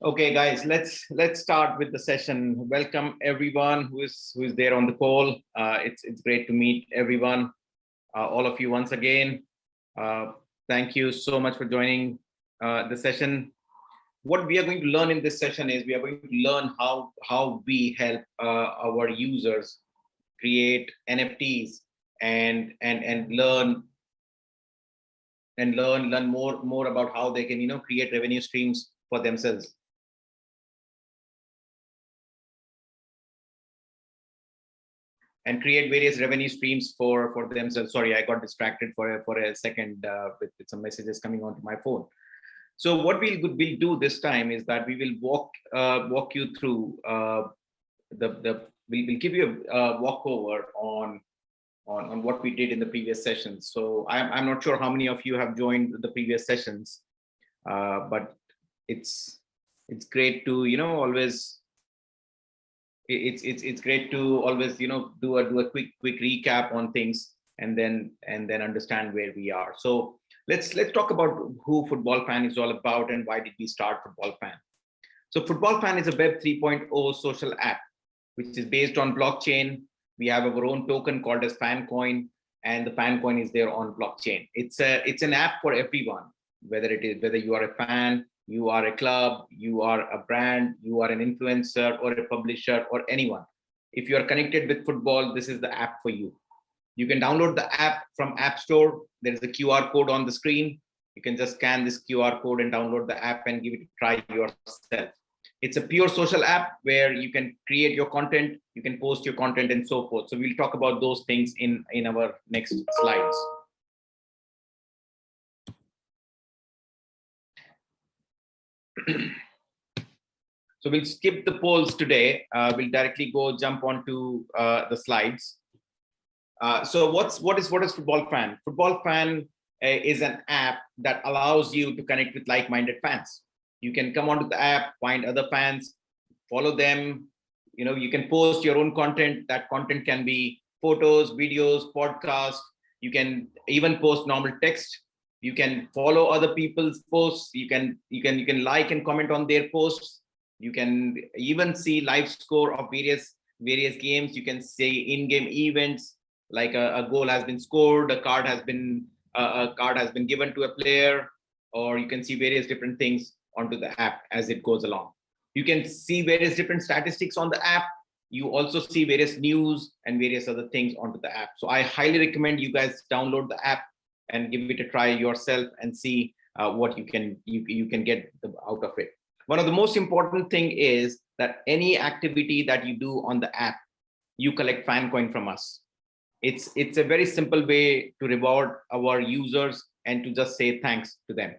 Okay, guys, let's start with the session. Welcome everyone who is there on the call. It's great to meet everyone, all of you once again. Uh, Thank you so much for joining the session. What we are going to learn in this session is we are going to learn how we help our users create NFTs and learn more about how they can create revenue streams for themselves. And create various revenue streams for themselves. Sorry, I got distracted for a second with some messages coming onto my phone. So what we'll do this time is that we will walk you through we'll give you a walkover on what we did in the previous sessions. So I'm not sure how many of you have joined the previous sessions, but it's great to always it's great to always do a quick recap on things and then understand where we are. So let's talk about who Football Fan is all about and why did we start Football Fan. So Football Fan is a Web 3.0 social app which is based on blockchain. We have our own token called as FanCoin, and the FanCoin is there on blockchain. It's an app for everyone, whether you are a fan, you are a club, you are a brand, you are an influencer or a publisher or anyone. If you are connected with football, this is the app for you. You can download the app from App Store. There is a QR code on the screen. You can just scan this QR code and download the app and give it a try yourself. It's a pure social app where you can create your content, you can post your content and so forth. So we'll talk about those things in our next slides. So we'll skip the polls today. We'll directly jump onto the slides. So what is Football Fan? Football Fan is an app that allows you to connect with like-minded fans. You can come onto the app, find other fans, follow them. You can post your own content. That content can be photos, videos, podcasts. You can even post normal text. You can follow other people's posts. You can like and comment on their posts. You can even see live score of various games. You can see in-game events, like a goal has been scored, a card has been given to a player, or you can see various different things onto the app as it goes along. You can see various different statistics on the app. You also see various news and various other things onto the app. So I highly recommend you guys download the app and give it a try yourself and see what you can get out of it. One of the most important thing is that any activity that you do on the app, you collect FanCoin from us. It's a very simple way to reward our users and to just say thanks to them.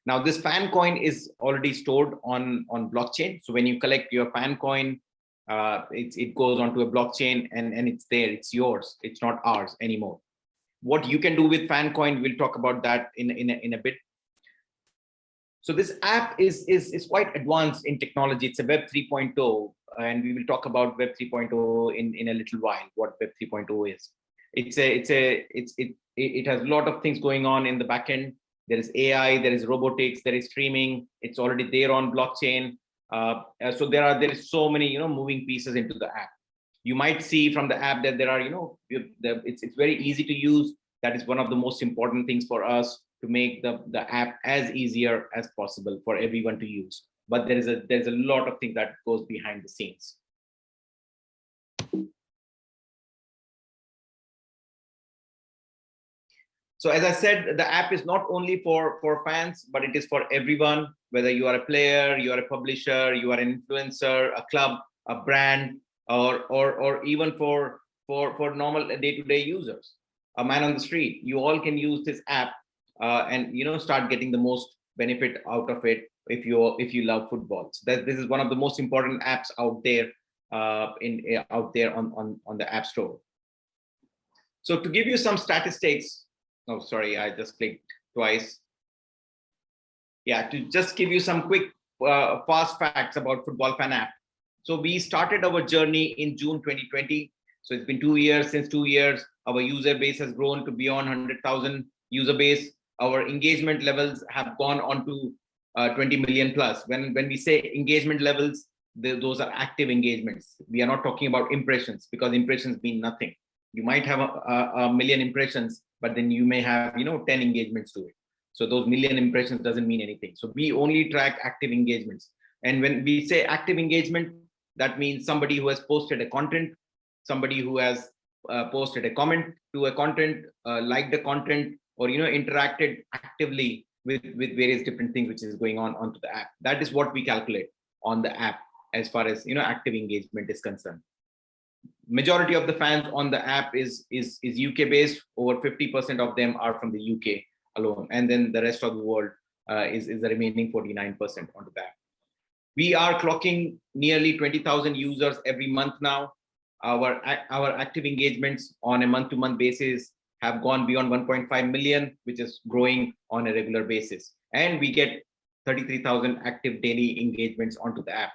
Now, this FanCoin is already stored on blockchain. So when you collect your FanCoin, it goes onto a blockchain and it's there. It's yours. It's not ours anymore. What you can do with FanCoin, we'll talk about that in a bit. So this app is quite advanced in technology. It's a Web 3.0, and we will talk about Web 3.0 in a little while. What Web 3.0 is? It has a lot of things going on in the backend. There is AI, there is robotics, there is streaming. It's already there on blockchain. So there is so many moving pieces into the app. You might see from the app that there are it's very easy to use. That is one of the most important things for us, to make the app as easier as possible for everyone to use. But there's a lot of things that goes behind the scenes. So as I said, the app is not only for fans, but it is for everyone, whether you are a player, you are a publisher, you are an influencer, a club, a brand, or even for normal day-to-day users, a man on the street. You all can use this app and start getting the most benefit out of it if you love football. So this is one of the most important apps out there on the App Store. So to give you some statistics. Oh, sorry, I just clicked twice. Yeah, to just give you some quick fast facts about Football Fan app. So we started our journey in June 2020. So it's been 2 years. Since 2 years, our user base has grown to beyond 100,000 user base. Our engagement levels have gone on to 20 million plus. When we say engagement levels, those are active engagements. We are not talking about impressions, because impressions mean nothing. You might have a million impressions, but then you may have 10 engagements to it. So those million impressions doesn't mean anything. So we only track active engagements. And when we say active engagement, that means somebody who has posted a content, somebody who has posted a comment to a content, liked the content, or interacted actively with various different things which is going on onto the app. That is what we calculate on the app as far as active engagement is concerned. Majority of the fans on the app is UK based. Over 50% of them are from the UK alone, and then the rest of the world is the remaining 49% onto the app. We are clocking nearly 20,000 users every month now. Our active engagements on a month-to-month basis have gone beyond 1.5 million, which is growing on a regular basis. And we get 33,000 active daily engagements onto the app.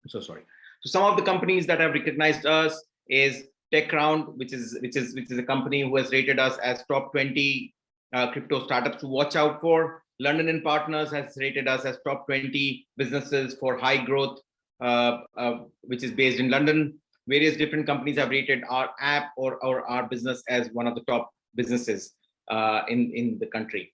So sorry. So some of the companies that have recognized us is TechCrowd, which is a company who has rated us as top 20 crypto startups to watch out for. London and Partners has rated us as top 20 businesses for high growth, which is based in London. Various different companies have rated our app or our business as one of the top businesses in the country.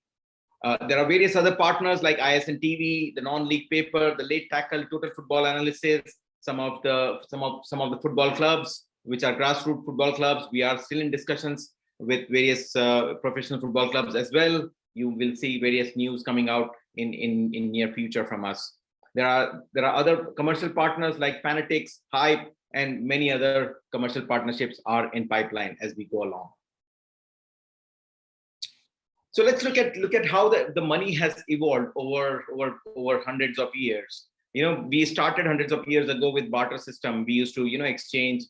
There are various other partners like ISN TV, the Non-League Paper, the Late Tackle, Total Football Analysis, some of the football clubs, which are grassroots football clubs. We are still in discussions with various professional football clubs as well. You will see various news coming out in near future from us. There are other commercial partners like Fanatics, Hype, and many other commercial partnerships are in pipeline as we go along. So let's look at how the money has evolved over hundreds of years. We started hundreds of years ago with barter system. We used to exchange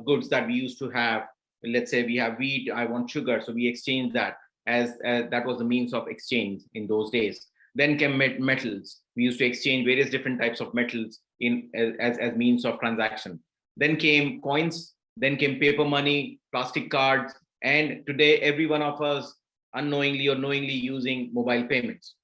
goods that we used to have. Let's say we have wheat, I want sugar, so we exchange that as that was the means of exchange in those days. Then came metals. We used to exchange various different types of metals as means of transaction. Then came coins. Then came paper money, plastic cards, and today every one of us, unknowingly or knowingly, using mobile payments.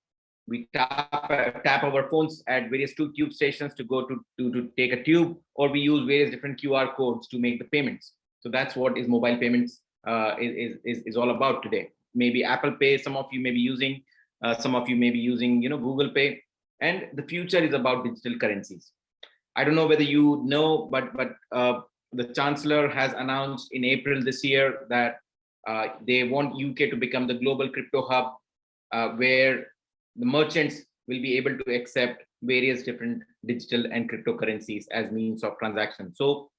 We tap our phones at various tube stations to go to take a tube, or we use various different QR codes to make the payments. So that's what is mobile payments is all about today. Maybe Apple Pay, some of you may be using, some of you may be using Google Pay, and the future is about digital currencies. I don't know whether you know, but the Chancellor has announced in April this year that they want UK to become the global crypto hub, where the merchants will be able to accept various different digital and cryptocurrencies as means of transaction. So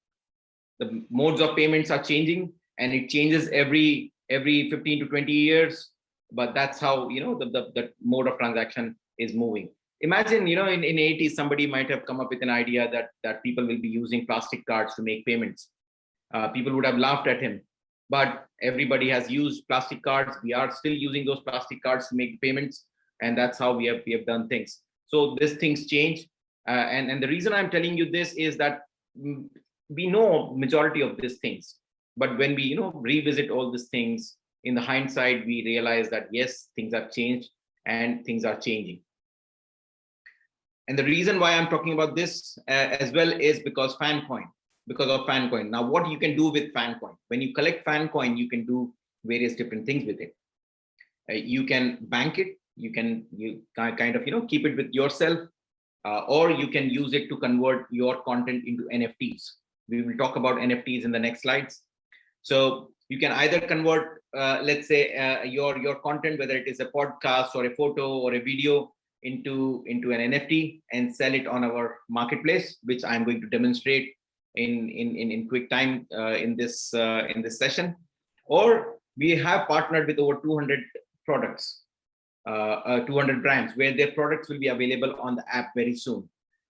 the modes of payments are changing, and it changes every 15 to 20 years. But that's how the mode of transaction is moving. Imagine in 80s somebody might have come up with an idea that people will be using plastic cards to make payments. People would have laughed at him. But everybody has used plastic cards. We are still using those plastic cards to make payments, and that's how we have done things. So these things change, and the reason I'm telling you this is that we know majority of these things, but when we revisit all these things in the hindsight, we realize that yes, things have changed and things are changing. And the reason why I'm talking about this as well is because of FanCoin. Now, what you can do with FanCoin? When you collect FanCoin, you can do various different things with it. You can bank it. You kind of keep it with yourself, or you can use it to convert your content into NFTs. We will talk about NFTs in the next slides. So you can either convert, let's say, your content, whether it is a podcast or a photo or a video, into an NFT and sell it on our marketplace, which I'm going to demonstrate in quick time in this session. Or we have partnered with over 200 products, 200 brands, where their products will be available on the app very soon.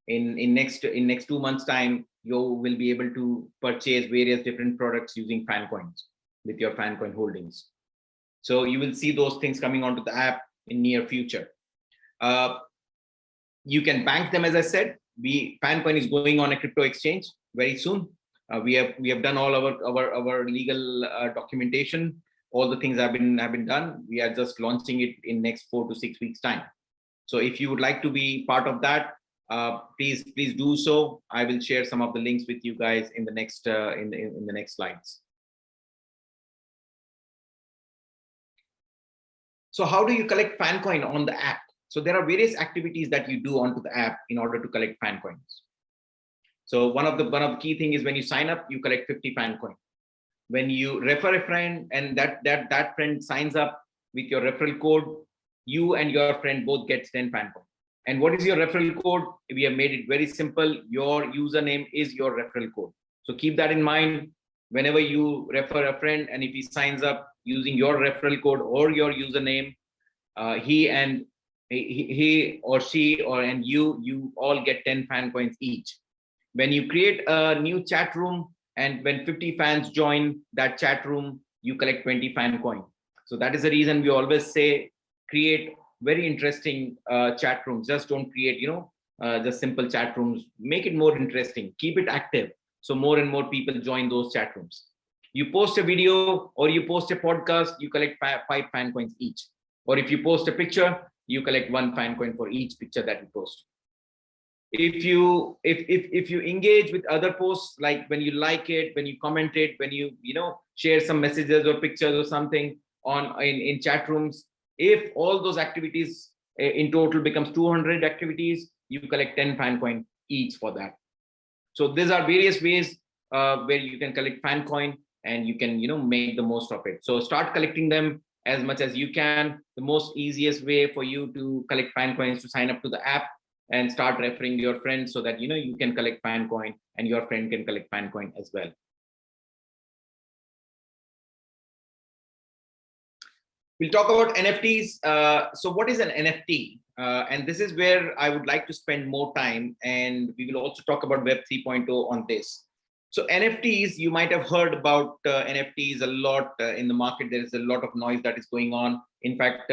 In next 2 months time, you will be able to purchase various different products using FanCoins with your FanCoin holdings. So you will see those things coming onto the app in near future. You can bank them, as I said. FanCoin is going on a crypto exchange very soon. We have done all our legal documentation. All the things have been done. We are just launching it in next 4 to 6 weeks time. So if you would like to be part of that, please do so. I will share some of the links with you guys in the next in the next slides. So how do you collect FanCoin on the app? So there are various activities that you do onto the app in order to collect FanCoins. So one of the key thing is when you sign up, you collect 50 FanCoin. When you refer a friend and that friend signs up with your referral code, you and your friend both get 10 FanCoin. And what is your referral code? We have made it very simple. Your username is your referral code. So keep that in mind whenever you refer a friend, and if he signs up using your referral code or your username, he or she and you all get 10 FanCoins each. When you create a new chat room and when 50 fans join that chat room, you collect 20 FanCoin. So that is the reason we always say create very interesting chat rooms. Just don't create just simple chat rooms. Make it more interesting. Keep it active so more and more people join those chat rooms. You post a video or you post a podcast, you collect 5 FanCoins each. Or if you post a picture, you collect 1 FanCoin for each picture that you post. If you engage with other posts, like when you like it, when you comment it, when you share some messages or pictures or something in chat rooms, if all those activities in total becomes 200 activities, you collect 10 FanCoin each for that. So these are various ways where you can collect FanCoin and you can make the most of it. So start collecting them as much as you can. The most easiest way for you to collect FanCoin is to sign up to the app and start referring your friends so that you can collect FanCoin and your friend can collect FanCoin as well. We'll talk about NFTs. So what is an NFT? And this is where I would like to spend more time, and we will also talk about Web 3.0 on this. So NFTs, you might have heard about NFTs a lot in the market. There is a lot of noise that is going on. In fact,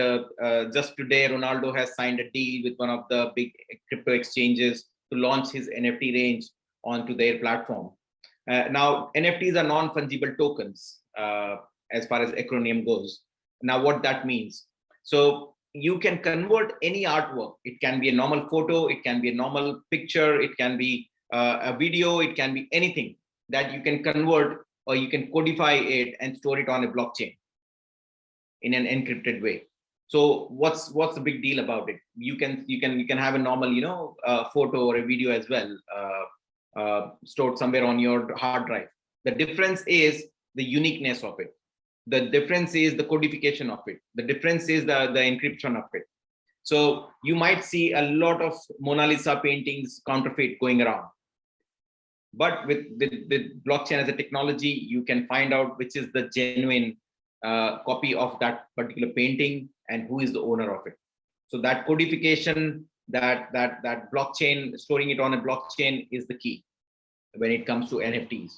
just today, Ronaldo has signed a deal with one of the big crypto exchanges to launch his NFT range onto their platform. Now, NFTs are non-fungible tokens as far as acronym goes. Now, what that means. So you can convert any artwork. It can be a normal photo. It can be a normal picture. It can be a video. It can be anything that you can convert, or you can codify it and store it on a blockchain in an encrypted way. So what's the big deal about it? You can have a normal photo or a video as well stored somewhere on your hard drive. The difference is the uniqueness of it. The difference is the codification of it. The difference is the encryption of it. So you might see a lot of Mona Lisa paintings counterfeit going around. But with blockchain as a technology, you can find out which is the genuine copy of that particular painting and who is the owner of it. So that codification, that blockchain, storing it on a blockchain is the key when it comes to NFTs.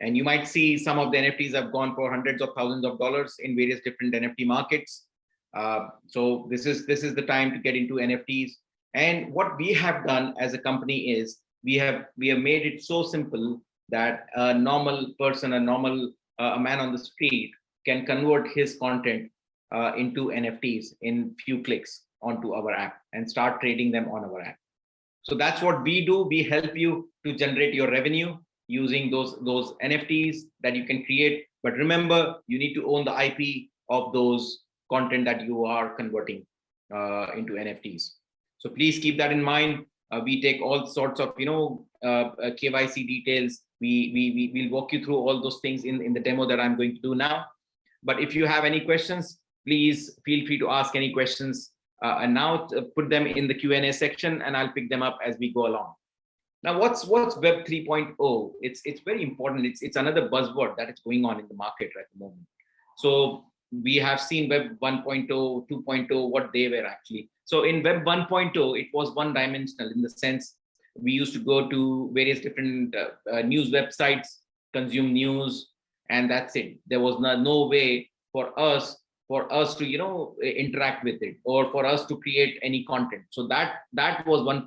And you might see some of the NFTs have gone for hundreds of thousands of dollars in various different NFT markets. So this is the time to get into NFTs. And what we have done as a company is we have made it so simple that a normal person, a man on the street can convert his content into NFTs in few clicks onto our app and start trading them on our app. So that's what we do. We help you to generate your revenue using those NFTs that you can create. But remember, you need to own the IP of those content that you are converting into NFTs. So please keep that in mind. We take all sorts of KYC details. We'll walk you through all those things in the demo that I'm going to do now. But if you have any questions, please feel free to ask any questions and now put them in the Q&A section, and I'll pick them up as we go along. Now, what's Web 3.0? It's very important. It's another buzzword that is going on in the market at the moment. So we have seen Web 1.0, 2.0, what they were actually. So in Web 1.0, it was one-dimensional in the sense we used to go to various different news websites, consume news, and that's it. There was no way for us to interact with it or for us to create any content. So that was Web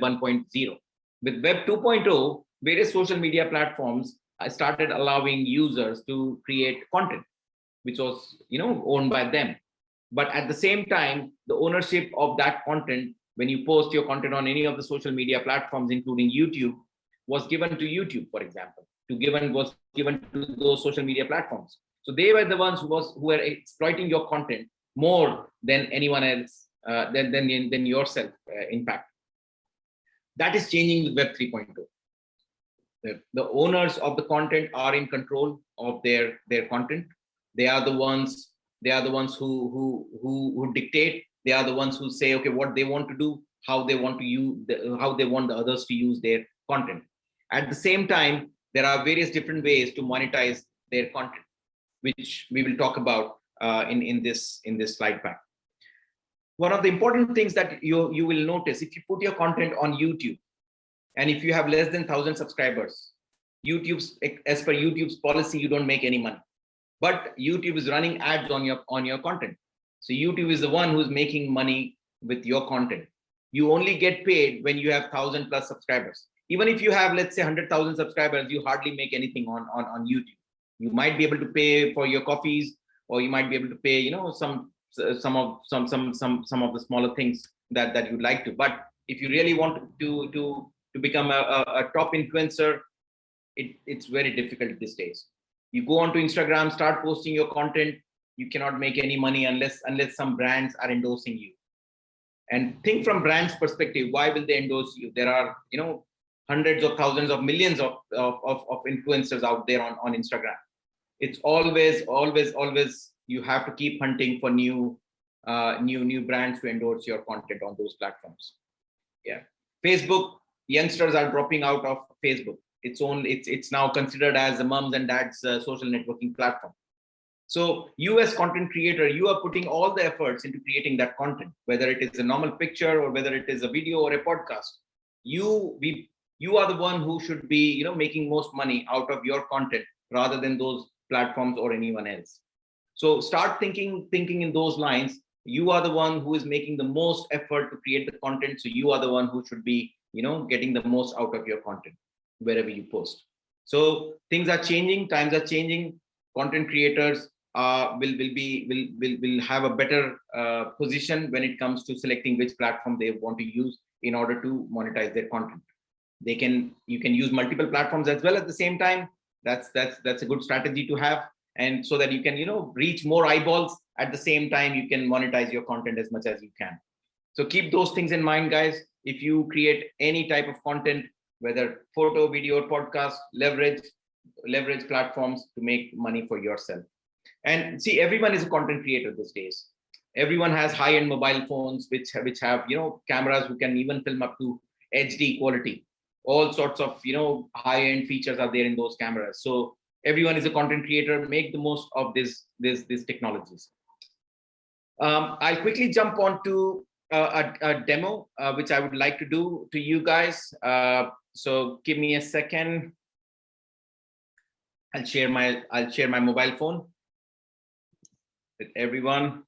1.0. With Web 2.0, various social media platforms I started allowing users to create content, which was, owned by them. But at the same time, the ownership of that content, when you post your content on any of the social media platforms, including YouTube, was given to YouTube, for example, was given to those social media platforms. So they were the ones who were exploiting your content more than anyone else, than yourself, in fact. That is changing with Web 3.0. The owners of the content are in control of their content. They are the ones who dictate. They are the ones who say, okay, what they want to do, how they want to use, how they want the others to use their content. At the same time, there are various different ways to monetize their content, which we will talk about in this slide pack. One of the important things that you will notice, if you put your content on YouTube, and if you have less than 1,000 subscribers, as per YouTube's policy, you don't make any money. But YouTube is running ads on your content. So YouTube is the one who's making money with your content. You only get paid when you have 1,000 plus subscribers. Even if you have, let's say, 100,000 subscribers, you hardly make anything on YouTube. You might be able to pay for your coffees, or you might be able to pay, some of the smaller things that you'd like to. But if you really want to become a top influencer, it's very difficult these days. You go onto Instagram, start posting your content, you cannot make any money unless some brands are endorsing you. And think from brands' perspective, why will they endorse you? There are, hundreds of thousands of millions of influencers out there on Instagram. It's always you have to keep hunting for new brands to endorse your content on those platforms. Yeah. Facebook, youngsters are dropping out of Facebook. It's now considered as the mums and dads social networking platform. So you as content creator, you are putting all the efforts into creating that content, whether it is a normal picture or whether it is a video or a podcast. You are the one who should be, making most money out of your content rather than those platforms or anyone else. So start thinking in those lines. You are the one who is making the most effort to create the content. So you are the one who should be, getting the most out of your content wherever you post. So things are changing, times are changing. Content creators will have a better position when it comes to selecting which platform they want to use in order to monetize their content. You can use multiple platforms as well at the same time. That's a good strategy to have, and so that you can reach more eyeballs at the same time. You can monetize your content as much as you can. So keep those things in mind, guys. If you create any type of content, whether photo, video, podcast, leverage platforms to make money for yourself. And see, everyone is a content creator these days. Everyone has high-end mobile phones which have cameras who can even film up to HD quality. All sorts of high-end features are there in those cameras. So everyone is a content creator. Make the most of these technologies. I'll quickly jump on to a demo which I would like to do to you guys. So give me a second. I'll share my mobile phone with everyone.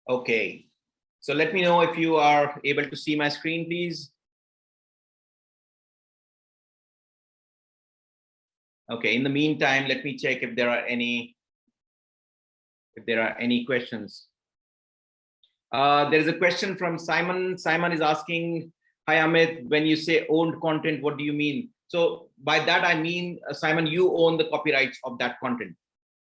Okay, so let me know if you are able to see my screen, please. Okay, in the meantime, let me check if there are any questions. There is a question from Simon. Simon is asking, hi Amit, when you say owned content, what do you mean? So by that I mean, Simon, you own the copyrights of that content.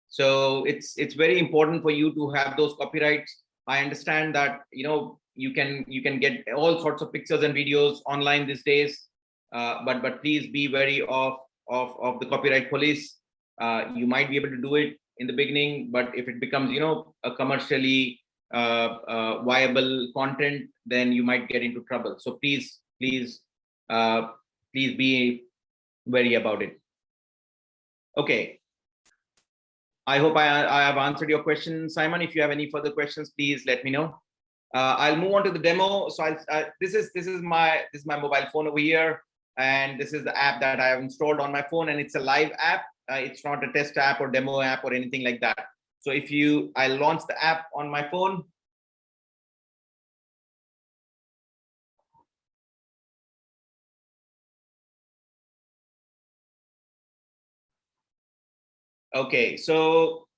So it's very important for you to have those copyrights. I understand that you can get all sorts of pictures and videos online these days, but please be wary of the copyright police. You might be able to do it in the beginning, but if it becomes a commercially viable content, then you might get into trouble. So please be wary about it. Okay. I hope I have answered your question, Simon. If you have any further questions, please let me know. I'll move on to the demo. So this is my mobile phone over here, and this is the app that I have installed on my phone, and it's a live app. It's not a test app or demo app or anything like that. So if I launch the app on my phone. Okay, so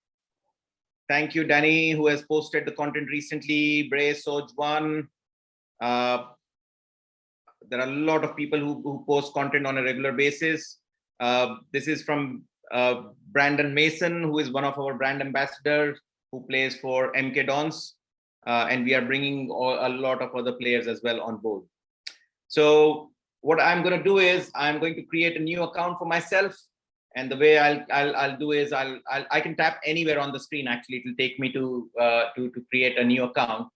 thank you, Danny, who has posted the content recently. Bray Sojwan. There are a lot of people who post content on a regular basis. This is from Brandon Mason, who is one of our brand ambassadors, who plays for MK Dons. And we are bringing a lot of other players as well on board. So what I'm going to do is I'm going to create a new account for myself. And the way I'll do is I can tap anywhere on the screen. Actually, it will take me to create a new account.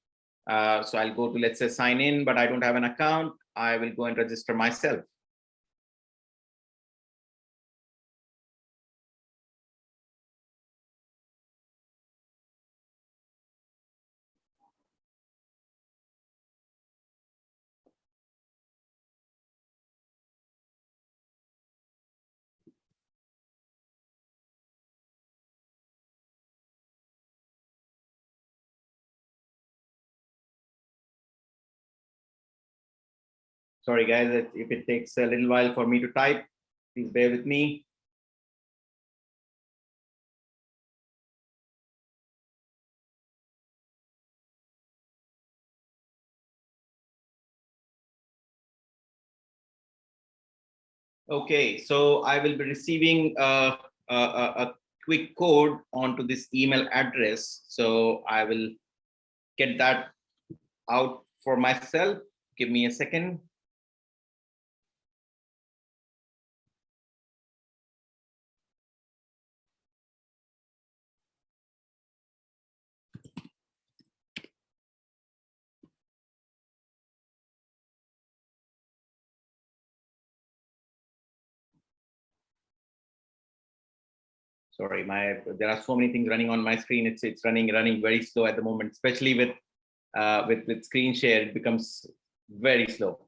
So I'll go to, let's say, sign in, but I don't have an account. I will go and register myself. Sorry, guys, if it takes a little while for me to type, please bear with me. Okay, so I will be receiving a quick code onto this email address. So I will get that out for myself. Give me a second. Sorry, there are so many things running on my screen. It's running very slow at the moment, especially with screen share. It becomes very slow.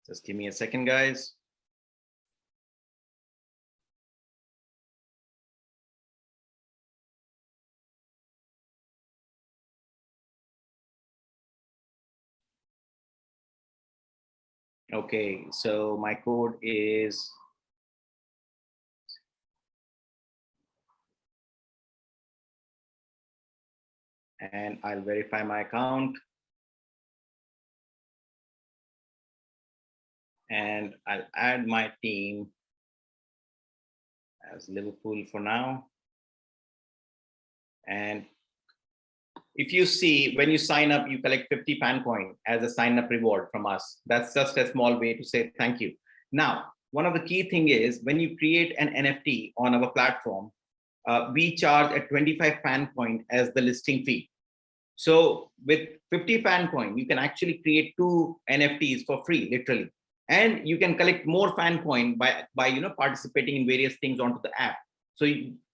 Just give me a second, guys. Okay, so my code is and I'll verify my account. And I'll add my team as Liverpool for now. And if you see, when you sign up, you collect 50 FanCoin as a sign up reward from us. That's just a small way to say thank you. Now, one of the key thing is when you create an NFT on our platform, we charge a 25 FanCoin as the listing fee. So with 50 FanCoin, you can actually create 2 NFTs for free, literally. And you can collect more FanCoin by participating in various things onto the app. So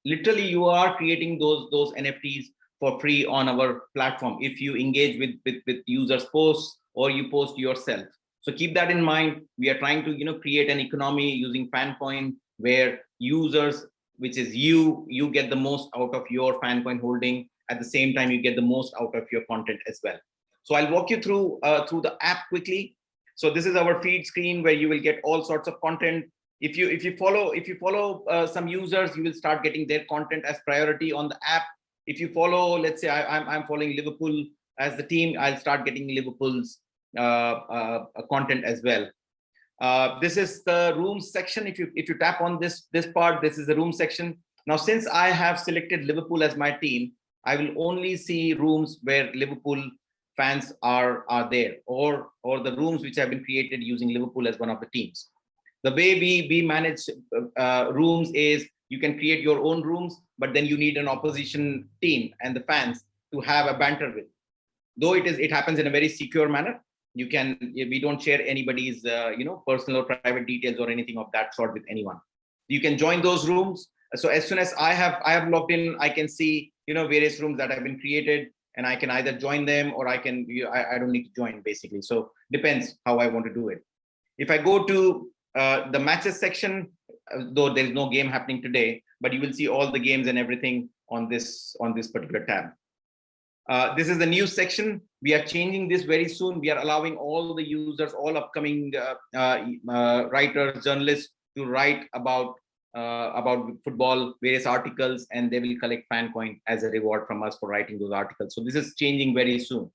literally you are creating those NFTs for free on our platform if you engage with users posts or you post yourself. So keep that in mind. We are trying to create an economy using FanCoin where users, which is you get the most out of your FanCoin holding. At the same time, you get the most out of your content as well. So I'll walk you through the app quickly. So this is our feed screen where you will get all sorts of content. If you follow some users, you will start getting their content as priority on the app. If you follow, let's say I'm following Liverpool as the team, I'll start getting Liverpool's content as well. This is the rooms section. If you tap on this part, this is the room section. Now, since I have selected Liverpool as my team, I will only see rooms where Liverpool fans are there, or the rooms which have been created using Liverpool as one of the teams. The way we manage rooms is you can create your own rooms, but then you need an opposition team and the fans to have a banter with. Though it happens in a very secure manner. We don't share anybody's personal or private details or anything of that sort with anyone. You can join those rooms. So as soon as I have logged in, I can see various rooms that have been created, and I can either join them or I don't need to join, basically. So depends how I want to do it. If I go to the matches section, though there's no game happening today, but you will see all the games and everything on this particular tab. This is the news section. We are changing this very soon. We are allowing all the users, all upcoming writers, journalists to write about football, various articles, and they will collect FanCoin as a reward from us for writing those articles. So this is changing very soon.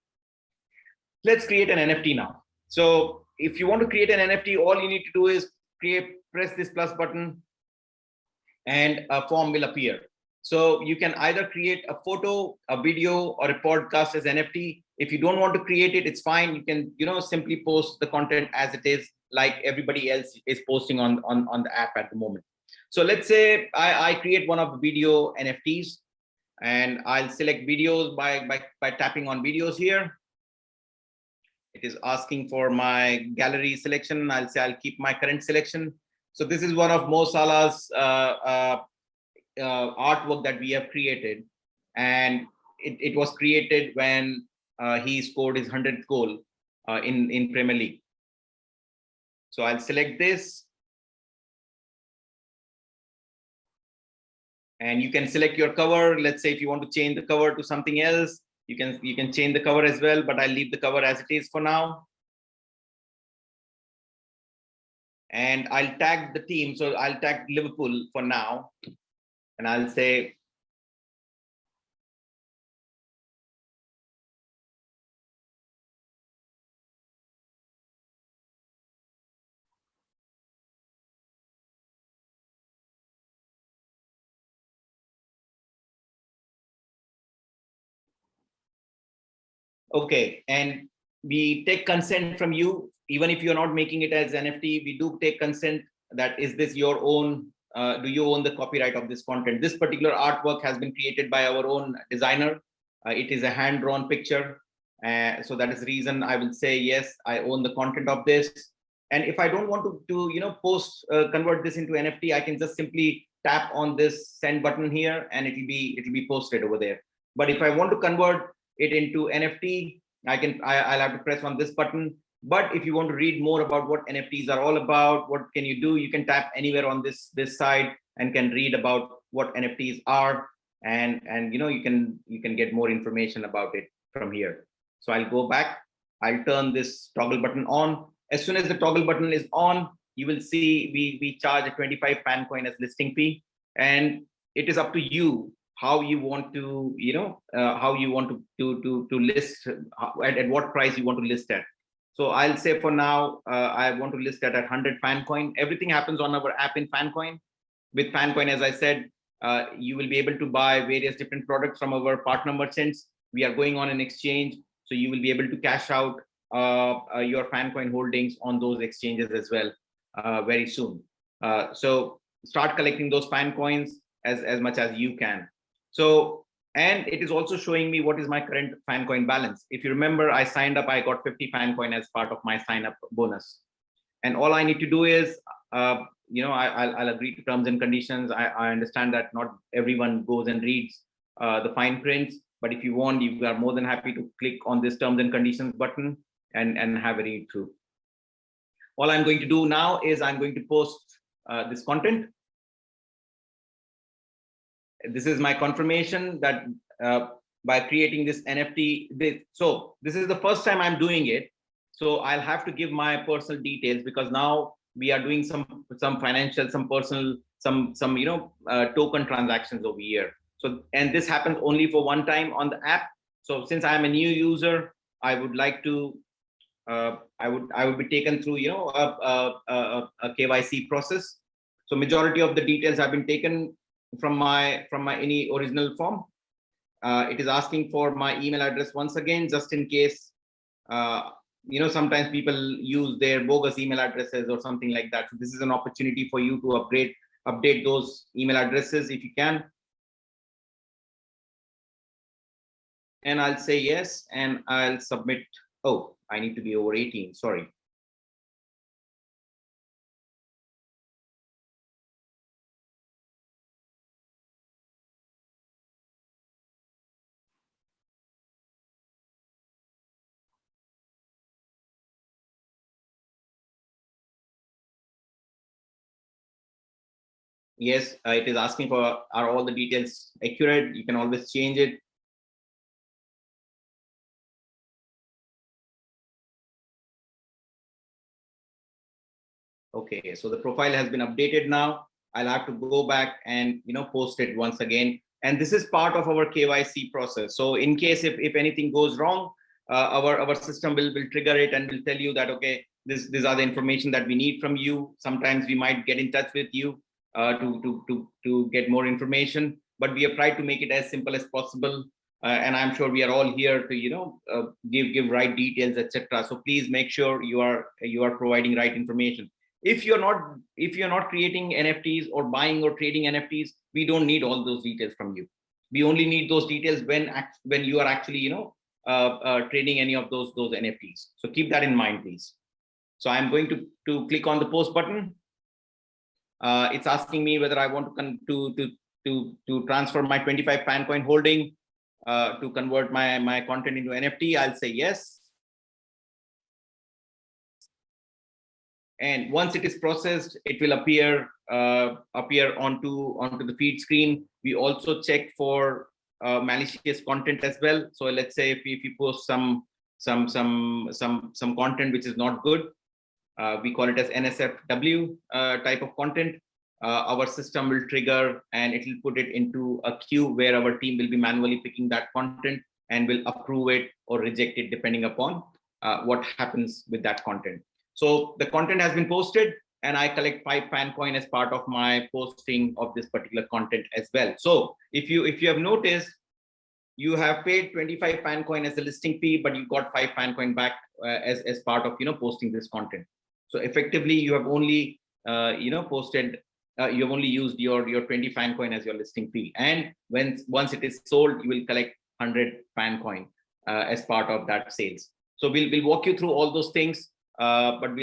Let's create an NFT now. So if you want to create an NFT, all you need to do is press this plus button, and a form will appear. So you can either create a photo, a video, or a podcast as NFT. If you don't want to create it, it's fine. You can simply post the content as it is, like everybody else is posting on the app at the moment. So let's say I create one of the video NFTs, and I'll select videos by tapping on videos here. It is asking for my gallery selection. I'll say I'll keep my current selection. So this is one of Mo Salah's artwork that we have created, and it was created when he scored his 100th goal in Premier League. So I'll select this, and you can select your cover. Let's say if you want to change the cover to something else, you can change the cover as well, but I'll leave the cover as it is for now. And I'll tag the team. So I'll tag Liverpool for now, and I'll say okay, and we take consent from you. Even if you're not making it as NFT, we do take consent that is this your own, do you own the copyright of this content? This particular artwork has been created by our own designer. It is a hand-drawn picture. So that is the reason I will say, yes, I own the content of this. And if I don't want to convert this into NFT, I can just simply tap on this send button here, and it'll be posted over there. But if I want to convert it into NFT, I'll have to press on this button. But if you want to read more about what NFTs are all about, what can you do? You can tap anywhere on this side and can read about what NFTs are, and you can get more information about it from here. So I'll go back. I'll turn this toggle button on. As soon as the toggle button is on, you will see we charge a 25 FanCoin as listing fee, and it is up to you how you want to to list, at what price you want to list at. So I'll say for now, I want to list that at 100 FanCoin. Everything happens on our app in FanCoin. With FanCoin, as I said, you will be able to buy various different products from our partner merchants. We are going on an exchange, so you will be able to cash out your FanCoin holdings on those exchanges as well very soon. So start collecting those FanCoins as much as you can. So, and it is also showing me what is my current FanCoin balance. If you remember, I signed up, I got 50 FanCoin as part of my sign up bonus. And all I need to do is, I'll agree to terms and conditions. I understand that not everyone goes and reads the fine prints, but if you want, you are more than happy to click on this terms and conditions button and have a read through. All I'm going to do now is I'm going to post this content. This is my confirmation that by creating this NFT, so this is the first time I'm doing it. So I'll have to give my personal details, because now we are doing some financial, some personal, some token transactions over here. So, and this happens only for one time on the app. So since I'm a new user, I would like to I would be taken through, you know, a KYC process. So majority of the details have been taken from my any original form. It is asking for my email address once again, just in case. You know, sometimes people use their bogus email addresses or something like that. So this is an opportunity for you to update those email addresses if you can. And I'll say yes, and I'll submit. Oh, I need to be over 18, sorry. Yes, it is asking for, are all the details accurate? You can always change it. Okay, so the profile has been updated now. I'll have to go back and, you know, post it once again. And this is part of our KYC process. So in case if anything goes wrong, our system will trigger it and will tell you that, okay, these are the information that we need from you. Sometimes we might get in touch with you to get more information, but we have tried to make it as simple as possible. And I'm sure we are all here to, you know, give right details, etc. So please make sure you are providing right information. If you're not creating NFTs or buying or trading NFTs, we don't need all those details from you. We only need those details when you are actually, you know, trading any of those NFTs. So keep that in mind, please. So I'm going to click on the post button. It's asking me whether I want to transfer my 25 FanCoin holding to convert my content into NFT. I'll say yes. And once it is processed, it will appear onto the feed screen. We also check for malicious content as well. So let's say if you post some content which is not good, we call it as NSFW type of content. Our system will trigger and it will put it into a queue where our team will be manually picking that content and will approve it or reject it depending upon what happens with that content. So the content has been posted and I collect 5 FanCoin as part of my posting of this particular content as well. So if you have noticed, you have paid 25 FanCoin as a listing fee, but you got 5 FanCoin back as part of, you know, posting this content. So effectively you have only you have only used your 20 FanCoin as your listing fee. And once it is sold, you will collect 100 FanCoin as part of that sales. So we'll walk you through all those things. But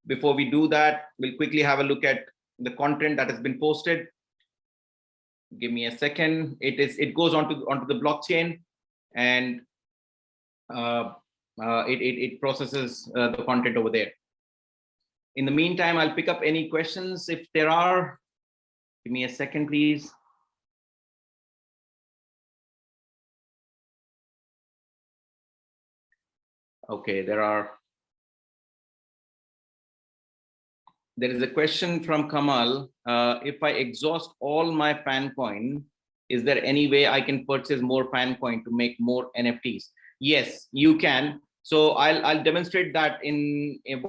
before we do that, we'll quickly have a look at the content that has been posted. Give me a second. It goes onto the blockchain, and it processes the content over there. In the meantime, I'll pick up any questions if there are. Give me a second, please. Okay, there is a question from Kamal. If I exhaust all my FanCoin, is there any way I can purchase more FanCoin to make more NFTs? Yes, you can. So I'll demonstrate that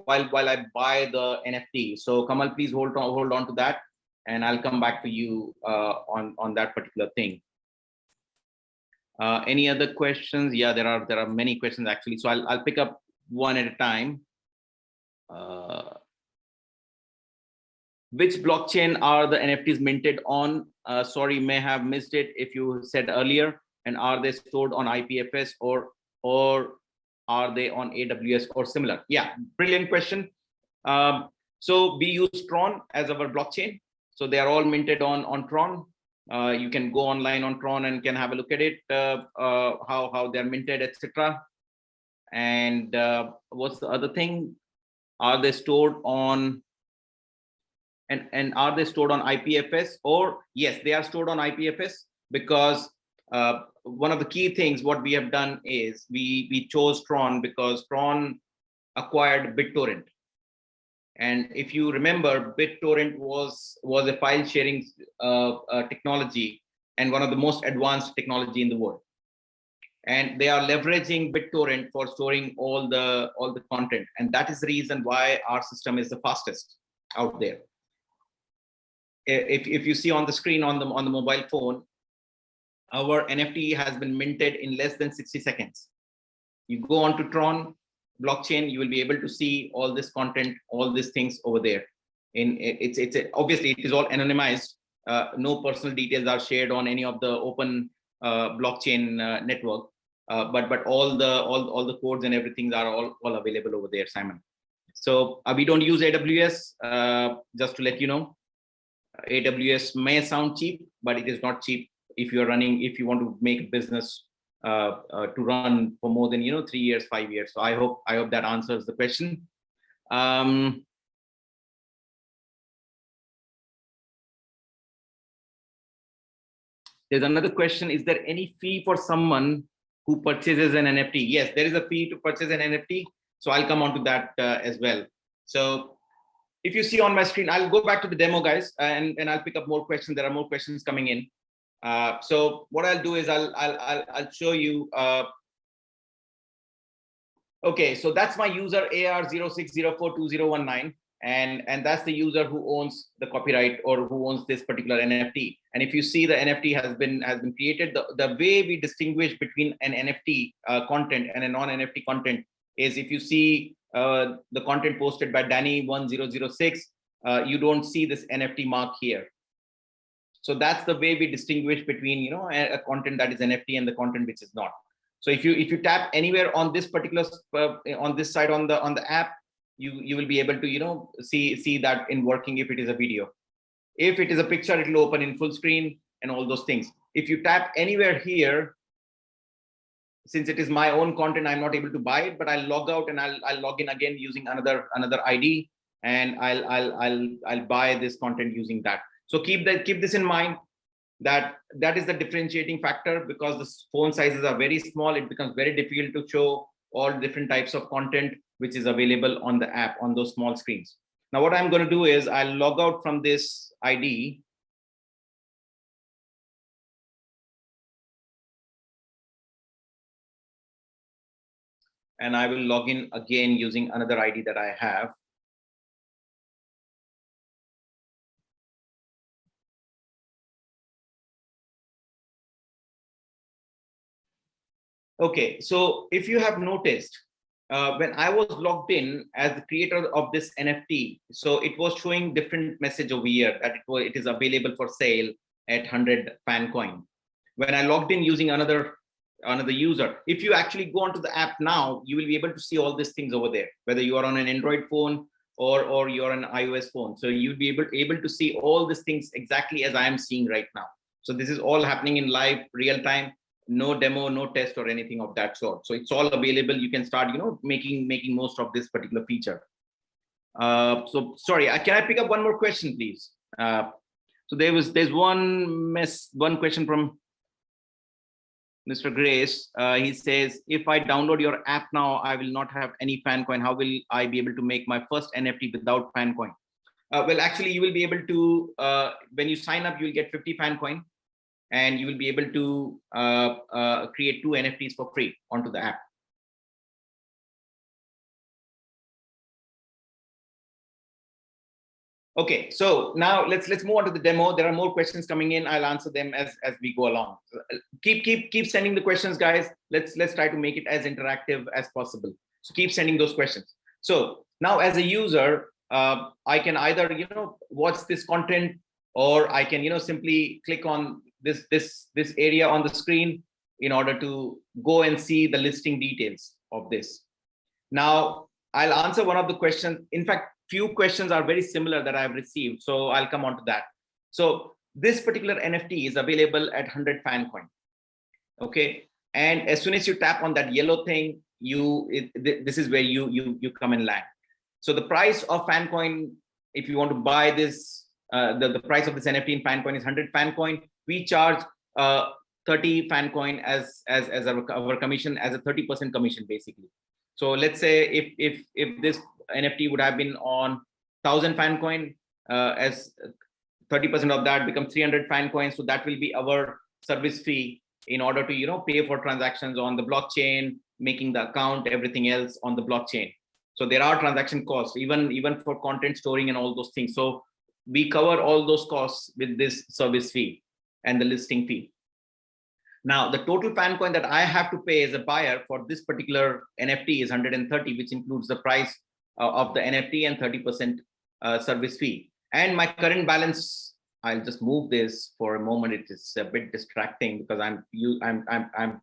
while I buy the NFT. So Kamal, please hold on to that, and I'll come back to you on that particular thing. Any other questions? Yeah, there are many questions actually. So I'll pick up one at a time. Which blockchain are the NFTs minted on? Sorry, may have missed it if you said earlier. And are they stored on IPFS or are they on AWS or similar? Yeah, brilliant question. So we use Tron as our blockchain. So they are all minted on Tron. You can go online on Tron and can have a look at it, how they're minted, etc. And what's the other thing? Are they stored on and are they stored on IPFS? Or yes, they are stored on IPFS, because one of the key things what we have done is we chose Tron because Tron acquired BitTorrent. And if you remember, BitTorrent was a file sharing technology and one of the most advanced technology in the world. and they are leveraging BitTorrent for storing all the content, and that is the reason why our system is the fastest out there. If you see on the screen on the mobile phone, our NFT has been minted in less than 60 seconds. You go on to Tron blockchain, you will be able to see all this content, all these things over there. It's obviously it is all anonymized. No personal details are shared on any of the open blockchain network, but all the codes and everything are all available over there, Simon. So we don't use AWS, just to let you know. AWS may sound cheap, but it is not cheap if you want to make a business to run for more than 3 years, 5 years. So I hope that answers the question. There's another question: is there any fee for someone who purchases an NFT? Yes, there is a fee to purchase an NFT. So I'll come on to that as well. So if you see on my screen, I'll go back to the demo, guys, and I'll pick up more questions. There are more questions coming in. So what I'll do is I'll show you. Okay, so that's my user AR06042019, and that's the user who owns the copyright or who owns this particular NFT. And if you see, the NFT has been created. The way we distinguish between an NFT content and a non-NFT content is, if you see the content posted by Danny1006, you don't see this NFT mark here. So that's the way we distinguish between a content that is NFT and the content which is not. So if you tap anywhere on this particular on this side on the app, you will be able to see that in working. If it is a video, if it is a picture, it will open in full screen and all those things. If you tap anywhere here, since it is my own content, I'm not able to buy it, but I'll log out and I'll log in again using another ID, and I'll buy this content using that. So keep this in mind, that is the differentiating factor, because the phone sizes are very small. It becomes very difficult to show all different types of content which is available on the app on those small screens. Now what I'm going to do is I'll log out from this ID. And I will log in again using another ID that I have. Okay, so if you have noticed, when I was logged in as the creator of this NFT, so it was showing different message over here that it is available for sale at 100 FanCoin. When I logged in using another user, if you actually go onto the app now, you will be able to see all these things over there, whether you are on an Android phone or you're an iOS phone. So you'll be able to see all these things exactly as I am seeing right now. So this is all happening in live, real time. No demo, no test or anything of that sort. So it's all available. You can start, making most of this particular feature. So sorry, can I pick up one more question, please? So there's one question from Mr. Grace. He says, if I download your app now, I will not have any FanCoin. How will I be able to make my first NFT without FanCoin? Well, actually, you will be able to, when you sign up, you will get 50 FanCoin. And you will be able to create 2 NFTs for free onto the app. Okay, so now let's move on to the demo. There are more questions coming in. I'll answer them as we go along. Keep sending the questions, guys. Let's try to make it as interactive as possible. So keep sending those questions. So now, as a user, I can either watch this content, or I can simply click on this area on the screen in order to go and see the listing details of this. Now I'll answer one of the questions. In fact, few questions are very similar that I've received, so I'll come on to that. So this particular NFT is available at 100 FanCoin. Okay, and as soon as you tap on that yellow thing, this is where you come and land. So the price of FanCoin, if you want to buy this, the price of this NFT in FanCoin is 100 FanCoin. We charge 30 FanCoin as our commission, as a 30% commission basically. So let's say if this NFT would have been on 1000 FanCoin, as 30% of that becomes 300 FanCoin. So that will be our service fee in order to, pay for transactions on the blockchain, making the account, everything else on the blockchain. So there are transaction costs, even for content storing and all those things. So we cover all those costs with this service fee and the listing fee. Now, the total FanCoin that I have to pay as a buyer for this particular NFT is 130, which includes the price of the NFT and 30% service fee. And my current balance, I'll just move this for a moment. It is a bit distracting because I'm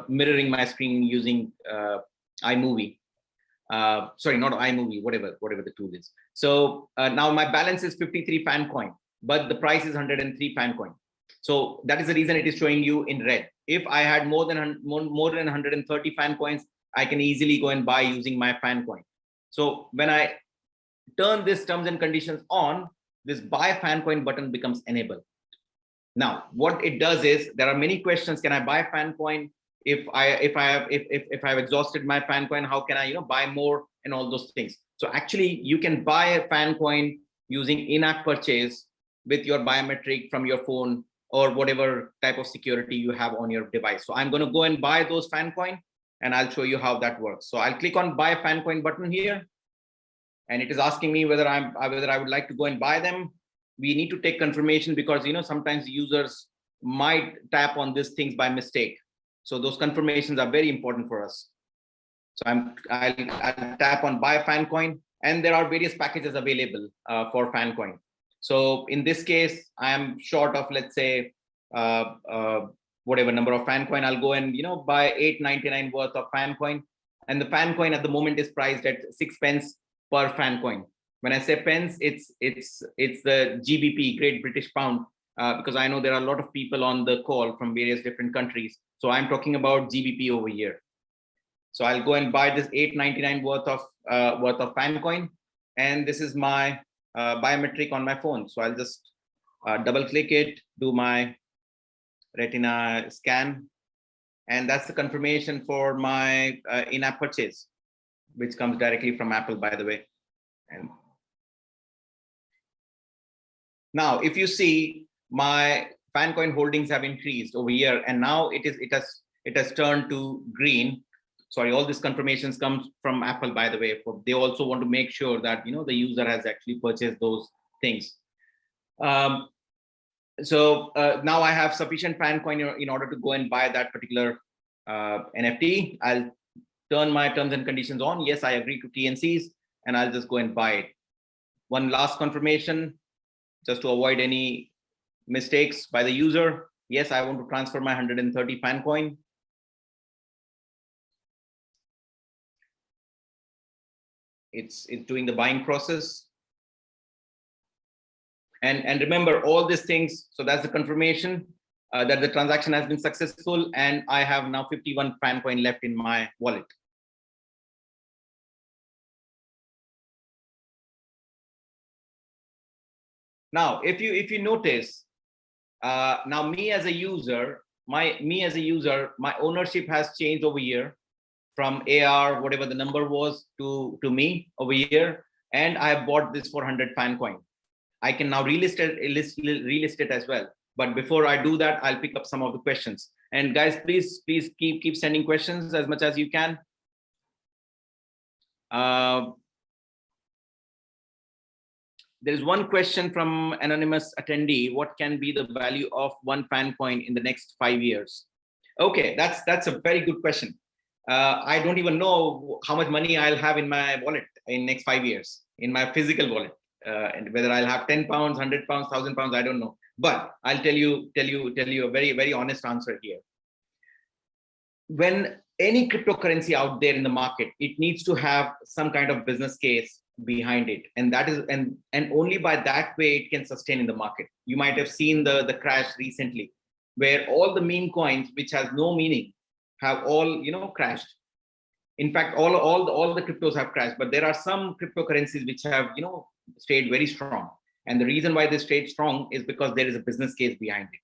mirroring my screen using iMovie. Sorry, not iMovie, whatever the tool is. So now my balance is 53 FanCoin, but the price is 103 FanCoin. So that is the reason it is showing you in red. If I had more than 130 FanCoins, I can easily go and buy using my FanCoin. So when I turn this terms and conditions on, this buy FanCoin button becomes enabled. Now, what it does is there are many questions. Can I buy FanCoin? If I've exhausted my FanCoin, how can I buy more and all those things? So actually, you can buy a FanCoin using in-app purchase with your biometric from your phone or whatever type of security you have on your device. So I'm going to go and buy those FanCoin, and I'll show you how that works. So I'll click on buy FanCoin button here, and it is asking me whether I would like to go and buy them. We need to take confirmation because sometimes users might tap on these things by mistake. So those confirmations are very important for us. So I'll tap on buy FanCoin, and there are various packages available for FanCoin. So in this case, I am short of, let's say, whatever number of FanCoin. I'll go and buy $8.99 worth of FanCoin, and the FanCoin at the moment is priced at 6 pence per FanCoin. When I say pence, it's the GBP, Great British Pound, because I know there are a lot of people on the call from various different countries. So I'm talking about GBP over here. So I'll go and buy this $8.99 worth of FanCoin, and this is my biometric on my phone. So I'll just double click it, do my retina scan, and that's the confirmation for my in-app purchase, which comes directly from Apple, by the way. And now, if you see, my FanCoin holdings have increased over here, and now it has turned to green. Sorry, all these confirmations comes from Apple, by the way. They also want to make sure that the user has actually purchased those things. So now I have sufficient FanCoin in order to go and buy that particular NFT. I'll turn my terms and conditions on. Yes, I agree to TNCs, and I'll just go and buy it. One last confirmation, just to avoid any mistakes by the user. Yes, I want to transfer my 130 FanCoin. It's doing the buying process. And remember all these things. So that's the confirmation that the transaction has been successful, and I have now 51 FanCoin left in my wallet. Now, if you notice, now me as a user, my ownership has changed over here from AR, whatever the number was, to me over here, and I have bought this for 100 FanCoin. I can now relist it as well. But before I do that, I'll pick up some of the questions. And guys, please keep sending questions as much as you can. There is one question from anonymous attendee. What can be the value of one FanCoin in the next 5 years? Okay, that's a very good question. I don't even know how much money I'll have in my wallet in next 5 years, in my physical wallet, and whether I'll have 10 pounds, 100 pounds, 1,000 pounds, I don't know. But I'll tell you a very, very honest answer here. When any cryptocurrency out there in the market, it needs to have some kind of business case behind it, and that is and only by that way it can sustain in the market. You might have seen the crash recently, where all the meme coins which has no meaning have all crashed. In fact, all the cryptos have crashed, but there are some cryptocurrencies which have stayed very strong. And the reason why they stayed strong is because there is a business case behind it.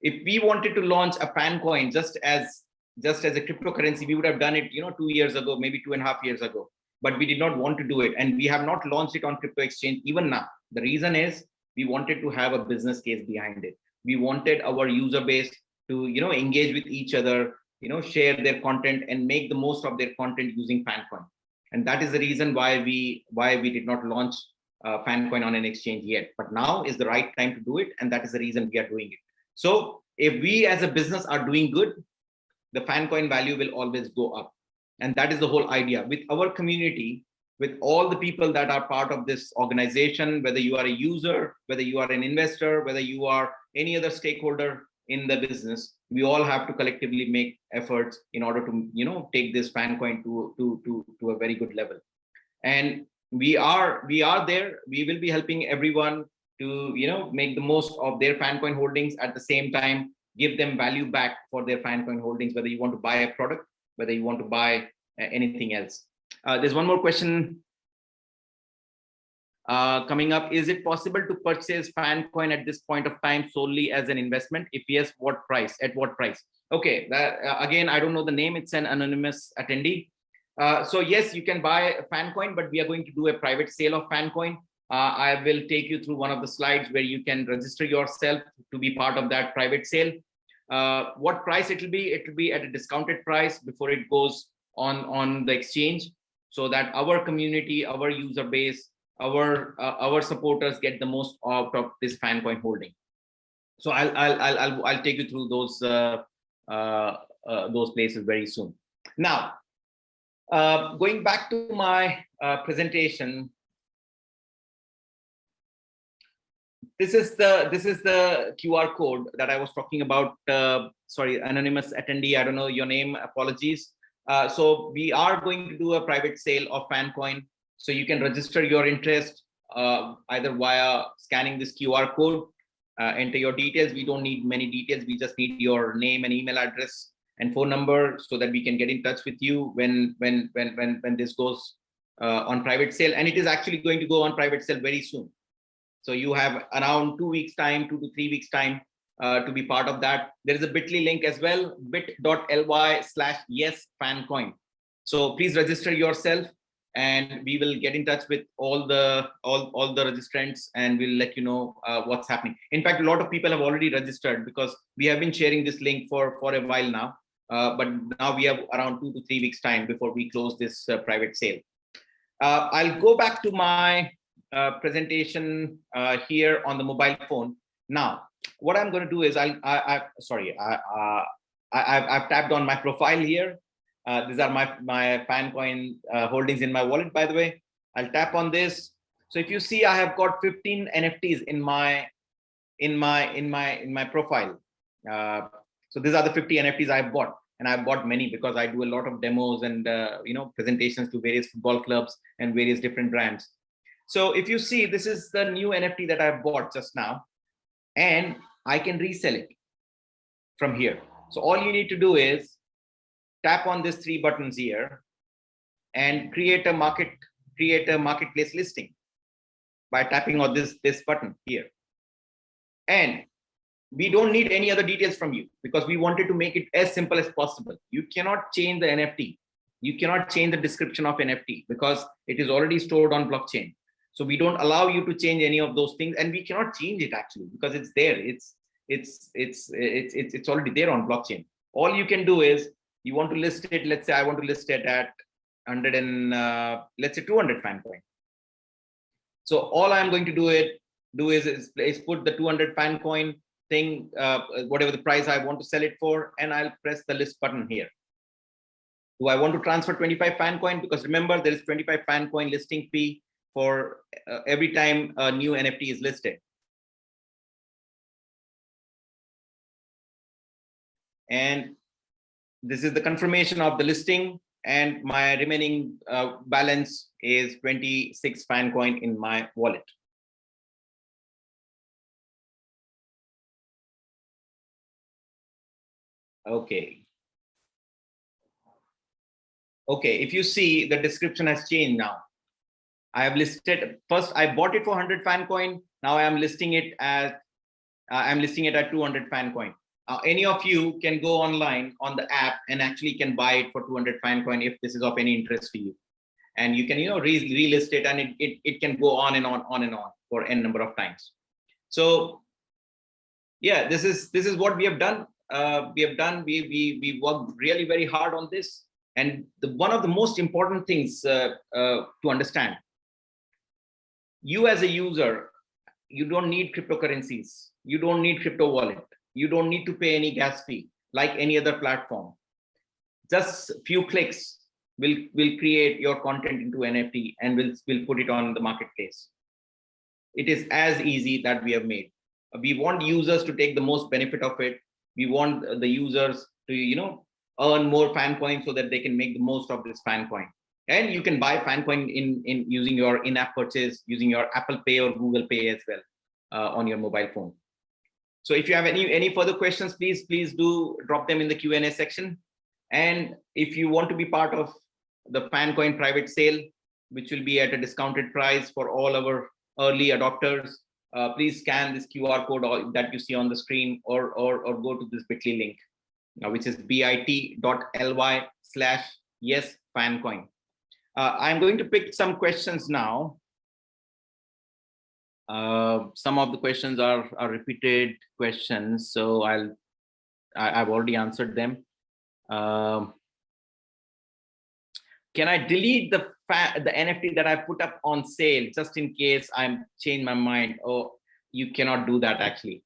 If we wanted to launch a FanCoin just as a cryptocurrency, we would have done it 2 years ago, maybe 2.5 years ago. But we did not want to do it, and we have not launched it on crypto exchange even now. The reason is we wanted to have a business case behind it. We wanted our user base engage with each other, share their content and make the most of their content using FanCoin. And that is the reason why we did not launch FanCoin on an exchange yet. But now is the right time to do it, and that is the reason we are doing it. So if we as a business are doing good, the FanCoin value will always go up. And that is the whole idea. With our community, with all the people that are part of this organization, whether you are a user, whether you are an investor, whether you are any other stakeholder in the business, we all have to collectively make efforts in order to take this FanCoin to a very good level. And we are there. We will be helping everyone to make the most of their FanCoin holdings, at the same time give them value back for their FanCoin holdings, whether you want to buy a product, whether you want to buy anything else. There's one more question coming up. Is it possible to purchase FanCoin at this point of time solely as an investment? If yes, what price? At what price? Okay, that again, I don't know the name. It's an anonymous attendee. So yes, you can buy FanCoin, but we are going to do a private sale of FanCoin. I will take you through one of the slides where you can register yourself to be part of that private sale. What price it will be? It will be at a discounted price before it goes on the exchange, so that our community, our user base, our supporters get the most out of this FanCoin holding. So I'll take you through those places very soon. Now, going back to my presentation, this is the QR code that I was talking about. Sorry, anonymous attendee, I don't know your name, apologies. So we are going to do a private sale of FanCoin. So you can register your interest either via scanning this QR code, enter your details. We don't need many details. We just need your name and email address and phone number, so that we can get in touch with you when this goes on private sale. And it is actually going to go on private sale very soon. So you have around 2 weeks time, 2 to 3 weeks time to be part of that. There is a bit.ly link as well, bit.ly/yesFanCoin. So please register yourself, and we will get in touch with all the registrants, and we'll let you know what's happening. In fact, a lot of people have already registered, because we have been sharing this link for a while now. But now we have around 2 to 3 weeks time before we close this private sale. I'll go back to my presentation here on the mobile phone. Now, what I'm going to do is I've tapped on my profile here. These are my FanCoin holdings in my wallet, by the way. I'll tap on this. So if you see, I have got 15 NFTs in my profile. So these are the 50 NFTs I've bought, and I've bought many because I do a lot of demos and presentations to various football clubs and various different brands. So if you see, this is the new NFT that I've bought just now, and I can resell it from here. So all you need to do is tap on these 3 buttons here and create a marketplace listing by tapping on this button here. And we don't need any other details from you, because we wanted to make it as simple as possible. You cannot change the NFT. You cannot change the description of NFT, because it is already stored on blockchain. So we don't allow you to change any of those things, and we cannot change it actually, because it's there. It's already there on blockchain. All you can do is, you want to list it. Let's say I want to list it at 100 and let's say 200 FanCoin. So all I'm going to do is put the 200 FanCoin thing, whatever the price I want to sell it for, and I'll press the list button here. Do I want to transfer 25 FanCoin? Because remember, there is 25 FanCoin listing fee for every time a new NFT is listed. And this is the confirmation of the listing, and my remaining balance is 26 FanCoin in my wallet. Okay. Okay, if you see, the description has changed now. I have listed, first I bought it for 100 FanCoin. Now I am listing it at 200 FanCoin. Any of you can go online on the app and actually can buy it for 200 FanCoin if this is of any interest to you. And you can relist it, and it can go on and on for n number of times. So yeah, this is what we have done. we have done, we worked really very hard on this. And one of the most important things to understand, you as a user, you don't need cryptocurrencies. You don't need crypto wallet. You don't need to pay any gas fee like any other platform. Just a few clicks will create your content into NFT and will put it on the marketplace. It is as easy that we have made. We want users to take the most benefit of it. We want the users to, earn more FanCoin so that they can make the most of this FanCoin. And you can buy FanCoin in using your in-app purchase, using your Apple Pay or Google Pay as well on your mobile phone. So if you have any further questions, please do drop them in the Q&A section. And if you want to be part of the FanCoin private sale, which will be at a discounted price for all our early adopters, please scan this QR code that you see on the screen, or go to this bit.ly link, which is bit.ly/yesFanCoin. I'm going to pick some questions now. Some of the questions are repeated questions, so I've already answered them. Can I delete the NFT that I put up on sale just in case I'm change my mind? Oh, you cannot do that actually,